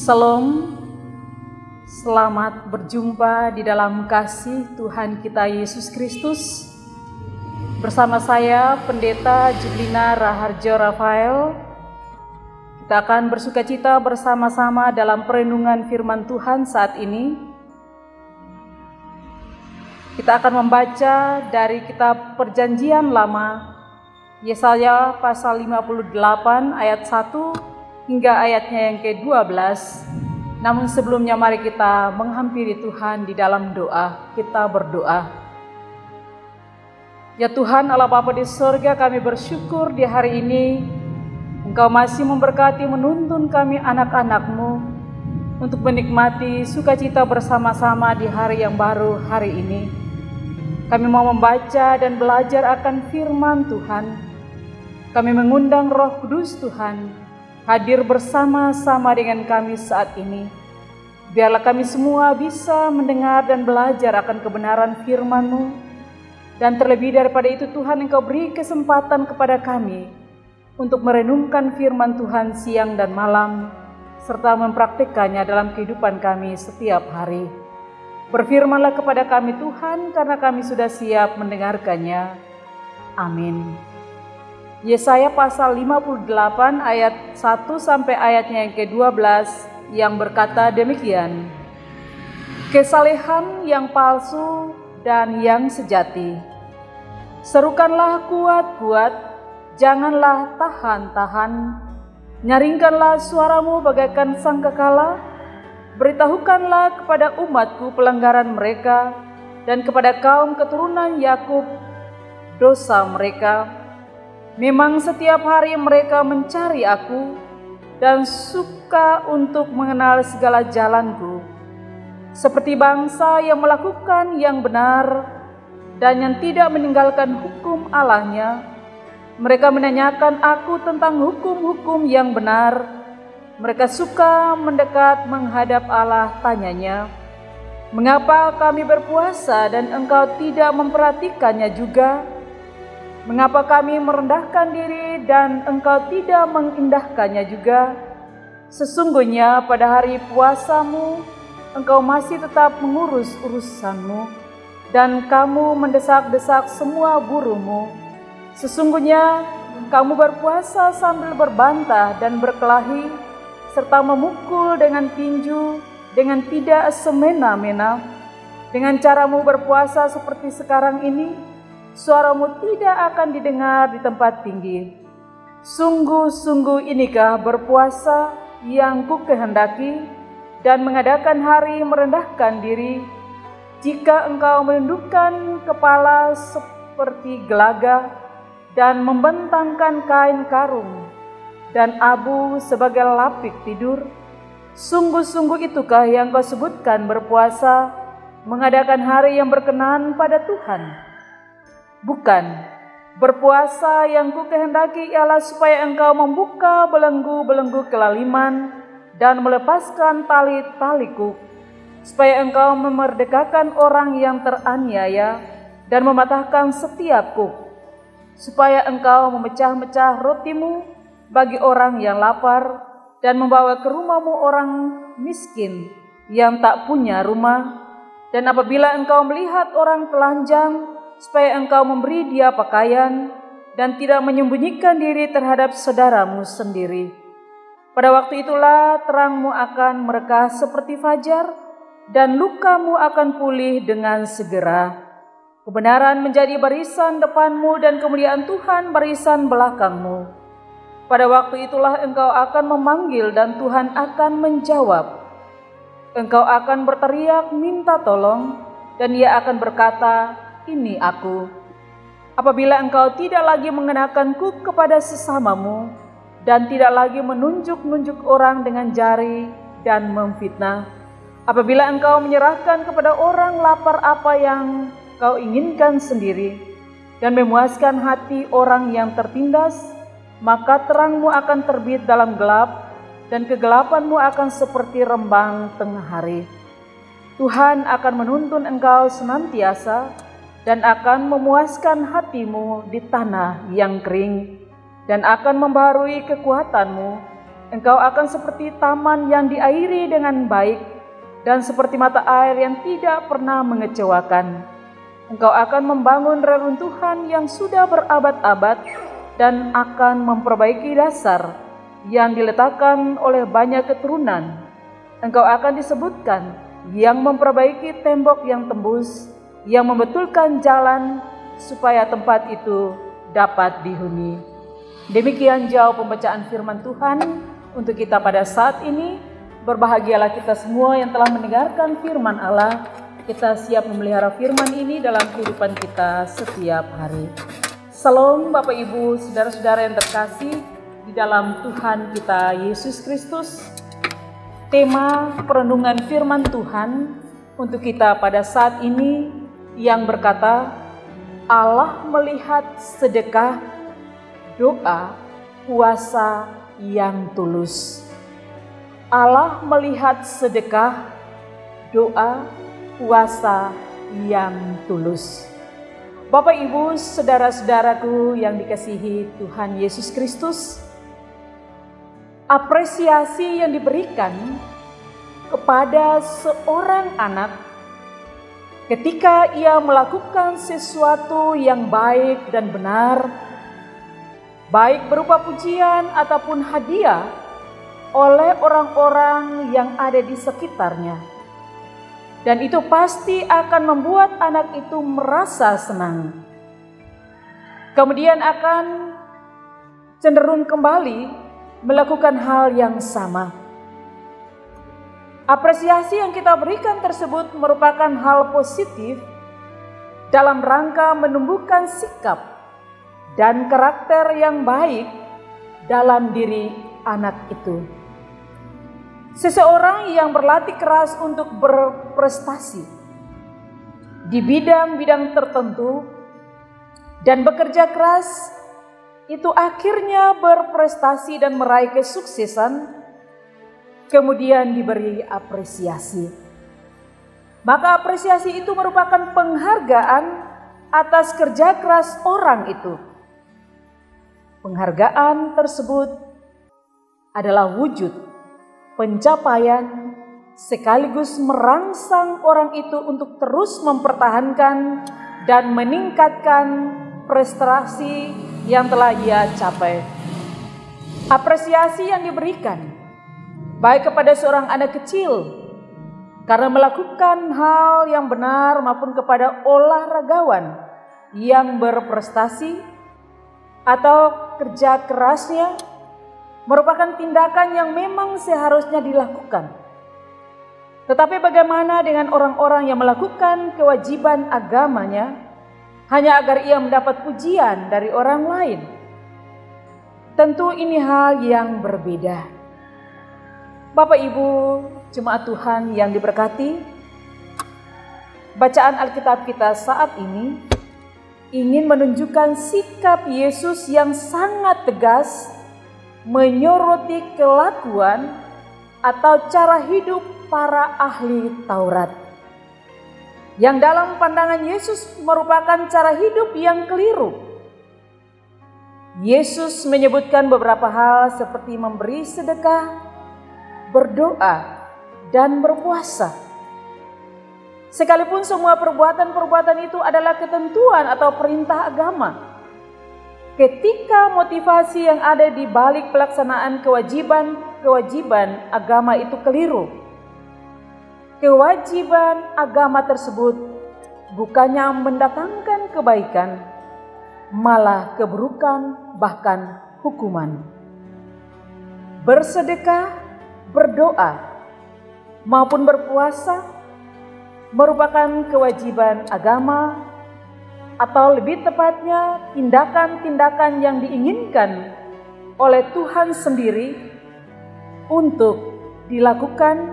Salam, selamat berjumpa di dalam kasih Tuhan kita Yesus Kristus. Bersama saya, Pendeta Jublina Raharjo Rafael. Kita akan bersukacita bersama-sama dalam perenungan firman Tuhan saat ini. Kita akan membaca dari kitab Perjanjian Lama, Yesaya pasal 58 ayat 1 hingga ayatnya yang ke-12. Namun sebelumnya mari kita menghampiri Tuhan di dalam doa. Kita berdoa. Ya Tuhan Allah Bapa di surga, kami bersyukur di hari ini Engkau masih memberkati menuntun kami anak-anak-Mu untuk menikmati sukacita bersama-sama di hari yang baru hari ini. Kami mau membaca dan belajar akan firman Tuhan. Kami mengundang Roh Kudus Tuhan hadir bersama-sama dengan kami saat ini. Biarlah kami semua bisa mendengar dan belajar akan kebenaran firman-Mu. Dan terlebih daripada itu Tuhan, Engkau beri kesempatan kepada kami untuk merenungkan firman Tuhan siang dan malam, serta mempraktikkannya dalam kehidupan kami setiap hari. Berfirmanlah kepada kami Tuhan, karena kami sudah siap mendengarkannya. Amin. Yesaya pasal 58 ayat 1 sampai ayatnya yang ke-12 yang berkata demikian. Kesalehan yang palsu dan yang sejati. Serukanlah kuat-kuat, janganlah tahan-tahan. Nyaringkanlah suaramu bagaikan sangkakala. Beritahukanlah kepada umatku pelanggaran mereka, dan kepada kaum keturunan Yakub dosa mereka. Memang setiap hari mereka mencari aku dan suka untuk mengenal segala jalanku. Seperti bangsa yang melakukan yang benar dan yang tidak meninggalkan hukum Allahnya. Mereka menanyakan aku tentang hukum-hukum yang benar. Mereka suka mendekat menghadap Allah, tanyanya, mengapa kami berpuasa dan engkau tidak memperhatikannya juga? Mengapa kami merendahkan diri dan engkau tidak mengindahkannya juga? Sesungguhnya pada hari puasamu, engkau masih tetap mengurus urusanmu, dan kamu mendesak-desak semua buruhmu. Sesungguhnya kamu berpuasa sambil berbantah dan berkelahi, serta memukul dengan tinju, dengan tidak semena-mena. Dengan caramu berpuasa seperti sekarang ini, suaramu tidak akan didengar di tempat tinggi. Sungguh-sungguh inikah berpuasa yang kukehendaki, dan mengadakan hari merendahkan diri. Jika engkau menundukkan kepala seperti gelaga, dan membentangkan kain karung, dan abu sebagai lapik tidur, sungguh-sungguh itukah yang kau sebutkan berpuasa, mengadakan hari yang berkenan pada Tuhan? Bukan, berpuasa yang kukehendaki ialah supaya engkau membuka belenggu-belenggu kelaliman dan melepaskan tali-taliku, supaya engkau memerdekakan orang yang teraniaya dan mematahkan setiap kuk, supaya engkau memecah-mecah rotimu bagi orang yang lapar dan membawa ke rumahmu orang miskin yang tak punya rumah. Dan apabila engkau melihat orang telanjang, supaya engkau memberi dia pakaian dan tidak menyembunyikan diri terhadap saudaramu sendiri. Pada waktu itulah terangmu akan merekah seperti fajar, dan lukamu akan pulih dengan segera. Kebenaran menjadi barisan depanmu, dan kemuliaan Tuhan barisan belakangmu. Pada waktu itulah engkau akan memanggil, dan Tuhan akan menjawab. Engkau akan berteriak minta tolong, dan Ia akan berkata, ini aku. Apabila engkau tidak lagi mengenakan kuk kepada sesamamu, dan tidak lagi menunjuk-nunjuk orang dengan jari dan memfitnah. Apabila engkau menyerahkan kepada orang lapar apa yang kau inginkan sendiri, dan memuaskan hati orang yang tertindas, maka terangmu akan terbit dalam gelap, dan kegelapanmu akan seperti rembang tengah hari. Tuhan akan menuntun engkau senantiasa, dan akan memuaskan hatimu di tanah yang kering, dan akan membaharui kekuatanmu Engkau akan seperti taman yang diairi dengan baik dan seperti mata air yang tidak pernah mengecewakan. Engkau akan membangun reruntuhan yang sudah berabad-abad dan akan memperbaiki dasar yang diletakkan oleh banyak keturunan. Engkau akan disebutkan yang memperbaiki tembok yang tembus, yang membetulkan jalan supaya tempat itu dapat dihuni. Demikian jauh pembacaan firman Tuhan untuk kita pada saat ini. Berbahagialah kita semua yang telah mendengarkan firman Allah. Kita siap memelihara firman ini dalam kehidupan kita setiap hari. Salam Bapak Ibu, saudara-saudara yang terkasih di dalam Tuhan kita Yesus Kristus. Tema perenungan firman Tuhan untuk kita pada saat ini yang berkata, Allah melihat sedekah, doa, puasa yang tulus. Allah melihat sedekah, doa, puasa yang tulus. Bapak Ibu, saudara-saudaraku yang dikasihi Tuhan Yesus Kristus, apresiasi yang diberikan kepada seorang anak ketika ia melakukan sesuatu yang baik dan benar, baik berupa pujian ataupun hadiah oleh orang-orang yang ada di sekitarnya. Dan itu pasti akan membuat anak itu merasa senang. Kemudian akan cenderung kembali melakukan hal yang sama. Apresiasi yang kita berikan tersebut merupakan hal positif dalam rangka menumbuhkan sikap dan karakter yang baik dalam diri anak itu. Seseorang yang berlatih keras untuk berprestasi di bidang-bidang tertentu dan bekerja keras itu akhirnya berprestasi dan meraih kesuksesan, kemudian diberi apresiasi. Maka apresiasi itu merupakan penghargaan atas kerja keras orang itu. Penghargaan tersebut adalah wujud pencapaian sekaligus merangsang orang itu untuk terus mempertahankan dan meningkatkan prestasi yang telah ia capai. Apresiasi yang diberikan baik kepada seorang anak kecil karena melakukan hal yang benar maupun kepada olahragawan yang berprestasi atau kerja kerasnya merupakan tindakan yang memang seharusnya dilakukan. Tetapi bagaimana dengan orang-orang yang melakukan kewajiban agamanya hanya agar ia mendapat pujian dari orang lain? Tentu ini hal yang berbeda. Bapak Ibu, jemaat Tuhan yang diberkati, bacaan Alkitab kita saat ini ingin menunjukkan sikap Yesus yang sangat tegas menyoroti kelakuan atau cara hidup para ahli Taurat, yang dalam pandangan Yesus merupakan cara hidup yang keliru. Yesus menyebutkan beberapa hal seperti memberi sedekah, berdoa, dan berpuasa. Sekalipun semua perbuatan-perbuatan itu adalah ketentuan atau perintah agama, ketika motivasi yang ada di balik pelaksanaan kewajiban agama itu keliru, kewajiban agama tersebut bukannya mendatangkan kebaikan, malah keburukan, bahkan hukuman. Bersedekah, berdoa, maupun berpuasa merupakan kewajiban agama, atau lebih tepatnya tindakan-tindakan yang diinginkan oleh Tuhan sendiri untuk dilakukan,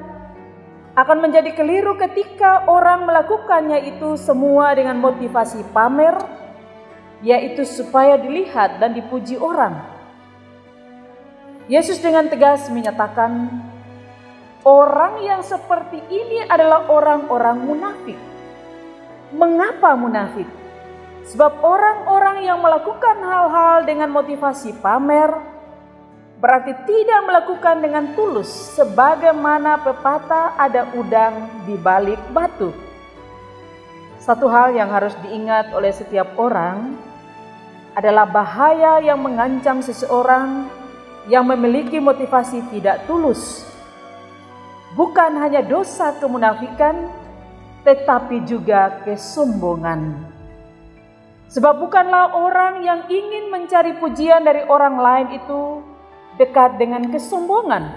akan menjadi keliru ketika orang melakukannya itu semua dengan motivasi pamer, yaitu supaya dilihat dan dipuji orang. Yesus dengan tegas menyatakan, orang yang seperti ini adalah orang-orang munafik. Mengapa munafik? Sebab orang-orang yang melakukan hal-hal dengan motivasi pamer, berarti tidak melakukan dengan tulus, sebagaimana pepatah ada udang di balik batu. Satu hal yang harus diingat oleh setiap orang adalah bahaya yang mengancam seseorang yang memiliki motivasi tidak tulus. Bukan hanya dosa kemunafikan, tetapi juga kesombongan. Sebab bukanlah orang yang ingin mencari pujian dari orang lain itu dekat dengan kesombongan.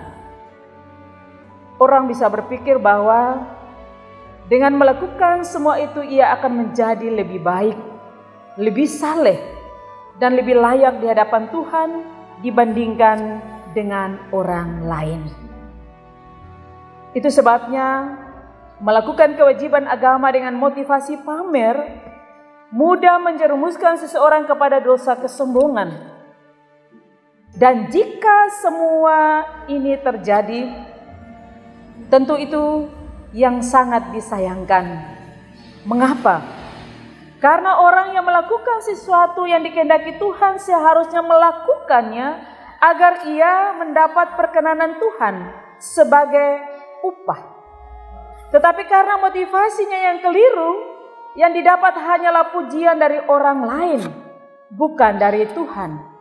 Orang bisa berpikir bahwa dengan melakukan semua itu ia akan menjadi lebih baik, lebih saleh, dan lebih layak di hadapan Tuhan dibandingkan dengan orang lain. Itu sebabnya melakukan kewajiban agama dengan motivasi pamer mudah menjerumuskan seseorang kepada dosa kesombongan. Dan jika semua ini terjadi, tentu itu yang sangat disayangkan. Mengapa? Karena orang yang melakukan sesuatu yang dikehendaki Tuhan seharusnya melakukannya agar ia mendapat perkenanan Tuhan sebagai upah. Tetapi karena motivasinya yang keliru, yang didapat hanyalah pujian dari orang lain, bukan dari Tuhan.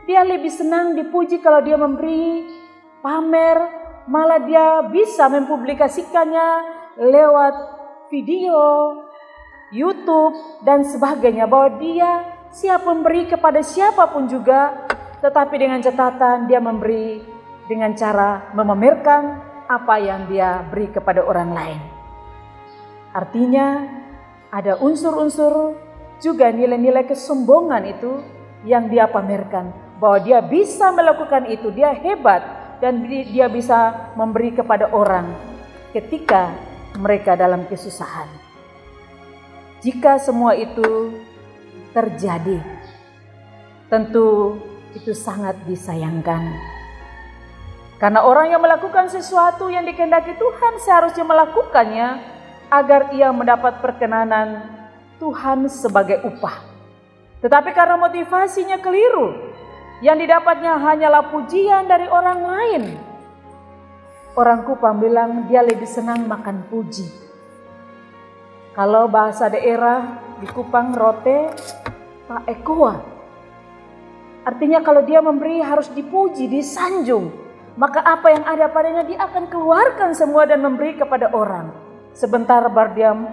Dia lebih senang dipuji kalau dia memberi, pamer, malah dia bisa mempublikasikannya lewat video, YouTube, dan sebagainya. Bahwa dia siap memberi kepada siapapun juga, tetapi dengan catatan dia memberi dengan cara memamerkan apa yang dia beri kepada orang lain. Artinya, ada unsur-unsur juga nilai-nilai kesombongan itu yang dia pamerkan. Bahwa dia bisa melakukan itu, dia hebat dan dia bisa memberi kepada orang ketika mereka dalam kesusahan. Jika semua itu terjadi, tentu itu sangat disayangkan. Karena orang yang melakukan sesuatu yang dikehendaki Tuhan seharusnya melakukannya agar ia mendapat perkenanan Tuhan sebagai upah. Tetapi karena motivasinya keliru, yang didapatnya hanyalah pujian dari orang lain. Orang Kupang bilang dia lebih senang makan puji. Kalau bahasa daerah di Kupang, rote pak ekoa. Artinya kalau dia memberi harus dipuji, disanjung. Maka apa yang ada padanya dia akan keluarkan semua dan memberi kepada orang. Sebentar berdiam,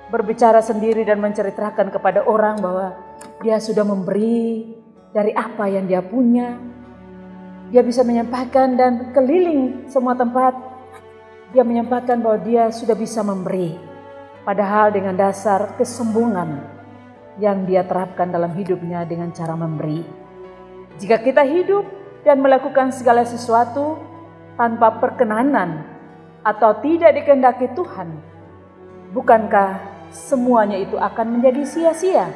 berbicara sendiri dan menceritakan kepada orang bahwa dia sudah memberi dari apa yang dia punya. Dia bisa menyampaikan dan keliling semua tempat. Dia menyampaikan bahwa dia sudah bisa memberi. Padahal dengan dasar kesombongan yang dia terapkan dalam hidupnya dengan cara memberi. Jika kita hidup dan melakukan segala sesuatu tanpa perkenanan atau tidak dikehendaki Tuhan, bukankah semuanya itu akan menjadi sia-sia?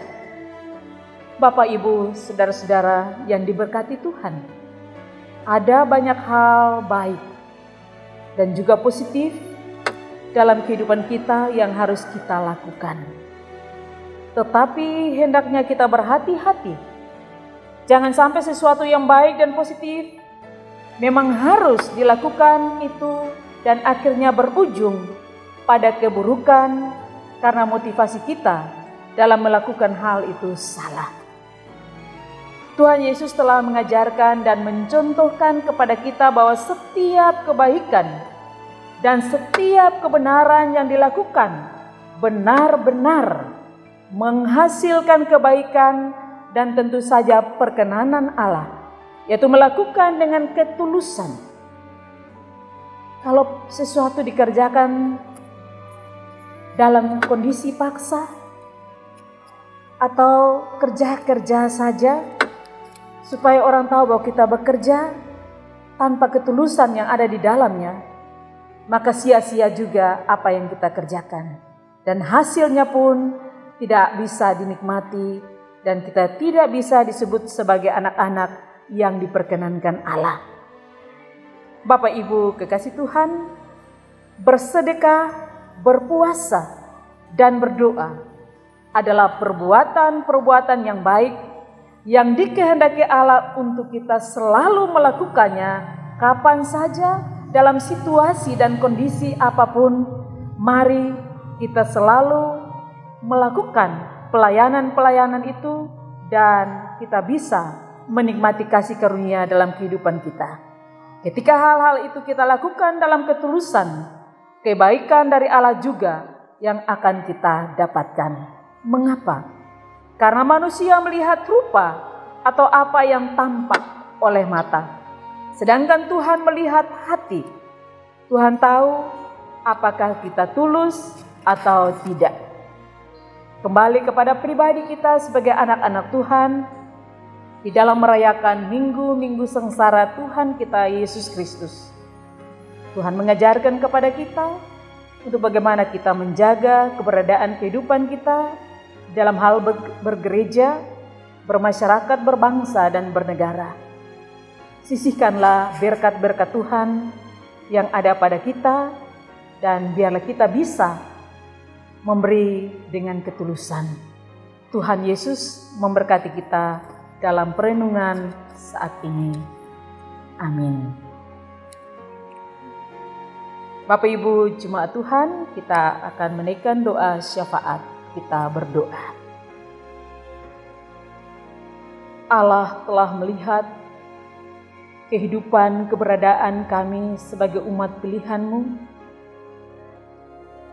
Bapak, Ibu, saudara-saudara yang diberkati Tuhan, ada banyak hal baik dan juga positif dalam kehidupan kita yang harus kita lakukan. Tetapi hendaknya kita berhati-hati. Jangan sampai sesuatu yang baik dan positif memang harus dilakukan itu dan akhirnya berujung pada keburukan karena motivasi kita dalam melakukan hal itu salah. Tuhan Yesus telah mengajarkan dan mencontohkan kepada kita bahwa setiap kebaikan dan setiap kebenaran yang dilakukan benar-benar menghasilkan kebaikan dan tentu saja perkenanan Allah, yaitu melakukan dengan ketulusan. Kalau sesuatu dikerjakan dalam kondisi paksa atau kerja-kerja saja supaya orang tahu bahwa kita bekerja tanpa ketulusan yang ada di dalamnya, maka sia-sia juga apa yang kita kerjakan. Dan hasilnya pun tidak bisa dinikmati dan kita tidak bisa disebut sebagai anak-anak yang diperkenankan Allah. Bapak Ibu kekasih Tuhan, bersedekah, berpuasa, dan berdoa adalah perbuatan-perbuatan yang baik yang dikehendaki Allah untuk kita selalu melakukannya kapan saja, dalam situasi dan kondisi apapun. Mari kita selalu melakukan pelayanan-pelayanan itu dan kita bisa menikmati kasih karunia dalam kehidupan kita. Ketika hal-hal itu kita lakukan dalam ketulusan, kebaikan dari Allah juga yang akan kita dapatkan. Mengapa? Karena manusia melihat rupa atau apa yang tampak oleh mata. Sedangkan Tuhan melihat hati. Tuhan tahu apakah kita tulus atau tidak. Kembali kepada pribadi kita sebagai anak-anak Tuhan, di dalam merayakan minggu-minggu sengsara Tuhan kita Yesus Kristus. Tuhan mengajarkan kepada kita untuk bagaimana kita menjaga keberadaan kehidupan kita dalam hal bergereja, bermasyarakat, berbangsa, dan bernegara. Sisihkanlah berkat-berkat Tuhan yang ada pada kita, dan biarlah kita bisa memberi dengan ketulusan. Tuhan Yesus memberkati kita dalam perenungan saat ini. Amin. Bapak Ibu Jemaat Tuhan, kita akan menaikkan doa syafaat. Kita berdoa. Allah telah melihat kehidupan keberadaan kami sebagai umat pilihan-Mu.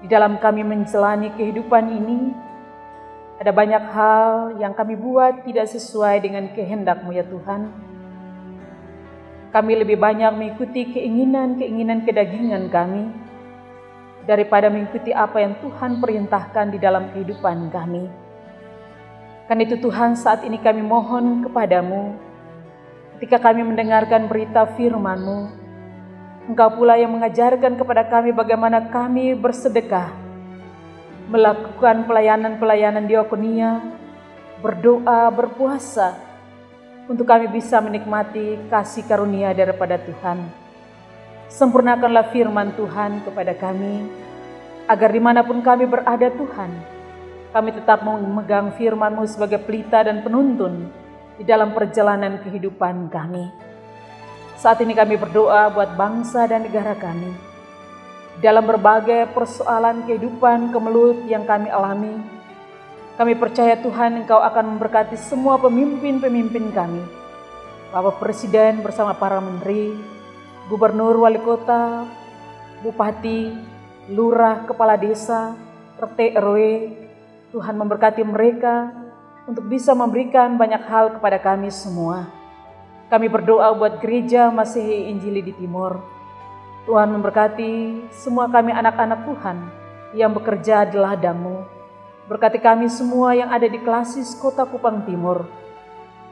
Di dalam kami menjalani kehidupan ini, ada banyak hal yang kami buat tidak sesuai dengan kehendak-Mu ya Tuhan. Kami lebih banyak mengikuti keinginan-keinginan kedagingan kami daripada mengikuti apa yang Tuhan perintahkan di dalam kehidupan kami. Karena itu Tuhan, saat ini kami mohon kepadamu, ketika kami mendengarkan berita firman-Mu, Engkau pula yang mengajarkan kepada kami bagaimana kami bersedekah, melakukan pelayanan-pelayanan diakonia, berdoa, berpuasa, untuk kami bisa menikmati kasih karunia daripada Tuhan. Sempurnakanlah firman Tuhan kepada kami, agar dimanapun kami berada Tuhan, kami tetap memegang firman-Mu sebagai pelita dan penuntun di dalam perjalanan kehidupan kami. Saat ini kami berdoa buat bangsa dan negara kami. Dalam berbagai persoalan kehidupan kemelut yang kami alami, kami percaya Tuhan Engkau akan memberkati semua pemimpin-pemimpin kami. Bapak Presiden bersama para menteri, Gubernur, Wali Kota, Bupati, Lurah, Kepala Desa, RT RW, Tuhan memberkati mereka untuk bisa memberikan banyak hal kepada kami semua. Kami berdoa buat gereja Masihi Injili di Timur. Tuhan memberkati semua kami anak-anak Tuhan yang bekerja di ladang-Mu. Berkati kami semua yang ada di Klasis Kota Kupang Timur,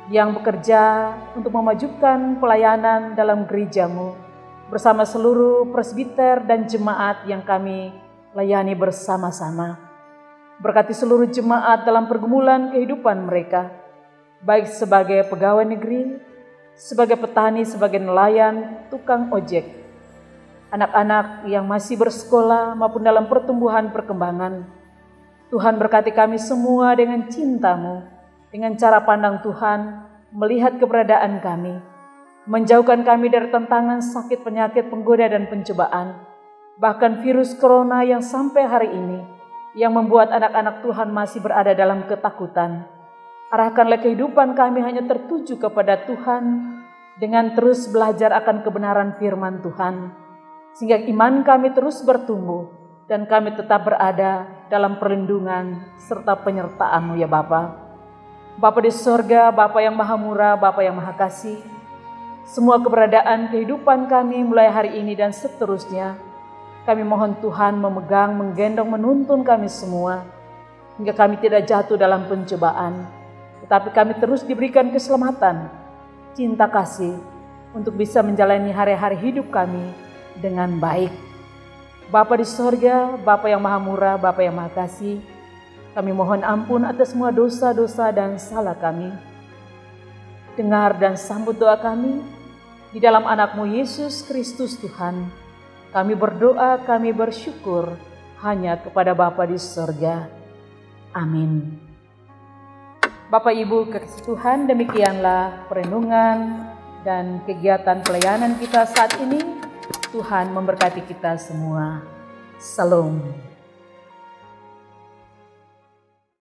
yang bekerja untuk memajukan pelayanan dalam gereja-Mu, bersama seluruh presbiter dan jemaat yang kami layani bersama-sama. Berkati seluruh jemaat dalam pergumulan kehidupan mereka, baik sebagai pegawai negeri, sebagai petani, sebagai nelayan, tukang ojek, anak-anak yang masih bersekolah maupun dalam pertumbuhan perkembangan. Tuhan berkati kami semua dengan cinta-Mu, dengan cara pandang Tuhan melihat keberadaan kami, menjauhkan kami dari tantangan sakit, penyakit, penggoda, dan pencobaan. Bahkan virus corona yang sampai hari ini, yang membuat anak-anak Tuhan masih berada dalam ketakutan. Arahkanlah kehidupan kami hanya tertuju kepada Tuhan, dengan terus belajar akan kebenaran firman Tuhan, sehingga iman kami terus bertumbuh, dan kami tetap berada dalam perlindungan serta penyertaan-Mu ya Bapa. Bapa di sorga, Bapa yang maha murah, Bapa yang maha kasih, semua keberadaan kehidupan kami mulai hari ini dan seterusnya, kami mohon Tuhan memegang, menggendong, menuntun kami semua, hingga kami tidak jatuh dalam pencobaan, tetapi kami terus diberikan keselamatan, cinta kasih, untuk bisa menjalani hari-hari hidup kami dengan baik. Bapa di sorga, Bapa yang maha murah, Bapa yang maha kasih, kami mohon ampun atas semua dosa-dosa dan salah kami. Dengar dan sambut doa kami, di dalam anak-Mu Yesus Kristus Tuhan. Kami berdoa, kami bersyukur hanya kepada Bapa di sorga. Amin. Bapak Ibu kekasih Tuhan, demikianlah perlindungan dan kegiatan pelayanan kita saat ini. Tuhan memberkati kita semua. Salam.